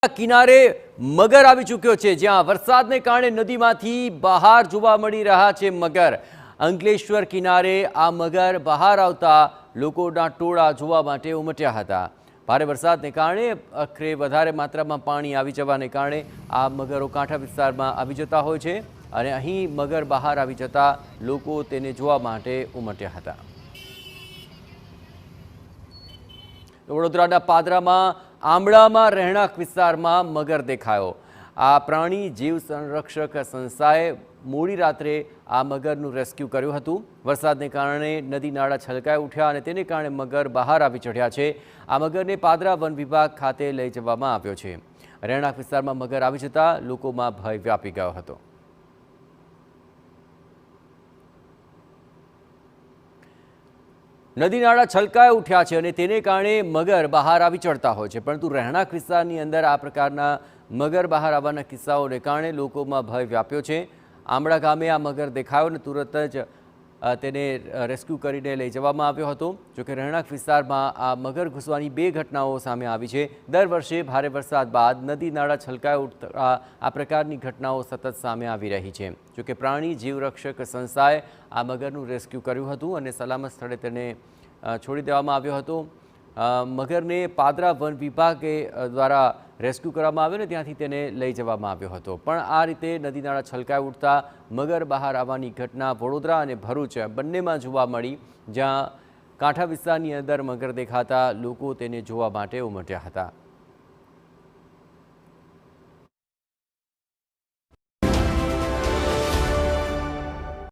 કિનારે મગર આવી ચૂક્યો છે, જ્યાં વરસાદને કારણે નદીમાંથી બહાર જોવા મળી રહ્યા છે મગર। અંકલેશ્વર કિનારે આ મગર બહાર આવતા લોકોના ટોળા જોવા માટે ઉમટ્યા હતા। ભારે વરસાદને કારણે આખરે વધારે માત્રામાં પાણી આવી જવાને કારણે આ મગરો કાંઠા વિસ્તારમાં આવી જતા હોય છે અને અહીં મગર બહાર આવી જતા લોકો તેને જોવા માટે ઉમટ્યા હતા। વડોદરાના પાદરામાં આંબળામાં રહેણાંક વિસ્તારમાં મગર દેખાયો। આ પ્રાણી જીવ સંરક્ષક સંસ્થાએ મોડી રાત્રે આ મગરનું રેસ્ક્યુ કર્યું હતું। વરસાદને કારણે નદી નાળા છલકાઈ ઉઠ્યા અને તેને કારણે મગર બહાર આવી ચઢ્યા છે। આ મગરને પાદરા વન વિભાગ ખાતે લઈ જવામાં આવ્યો છે। રહેણાંક વિસ્તારમાં મગર આવી જતા લોકોમાં ભય વ્યાપી ગયો હતો। નદી નાળા છલકાઈ ઉઠ્યા છે અને તેને કારણે મગર બહાર આવી ચડતા હોય છે, પરંતુ રહેણાંક વિસ્તારની અંદર આ પ્રકારના મગર બહાર આવવાના કિસ્સાઓને કારણે લોકોમાં ભય વ્યાપ્યો છે। આંબળા ગામે આ મગર દેખાયો અને તુરત જ તેને રેસ્ક્યુ કરીને લઈ જવામાં આવ્યો હતો। જોકે રહેણાંક વિસ્તારમાં આ મગર ઘૂસવાની 2 ઘટનાઓ સામે આવી છે। દર વર્ષે ભારે વરસાદ બાદ નદી નાળા છલકાઈ ઉઠતા આ પ્રકારની ઘટનાઓ સતત સામે આવી રહી છે। જોકે પ્રાણી જીવરક્ષક સંસ્થાએ આ મગરનું રેસ્ક્યુ કર્યું હતું અને સલામત સ્થળે તેને છોડી દેવામાં આવ્યો હતો। મગરને પાદરા વન વિભાગે દ્વારા રેસ્ક્યુ કરવામાં આવ્યો ને ત્યાંથી તેને લઈ જવામાં આવ્યો હતો, પણ આ રીતે નદી નાળા છલકાઈ ઉઠતા મગર બહાર આવવાની ઘટના વડોદરા અને ભરૂચ બંનેમાં જોવા મળી, જ્યાં કાંઠા વિસ્તારની અંદર મગર દેખાતા લોકો તેને જોવા માટે ઉમટ્યા હતા।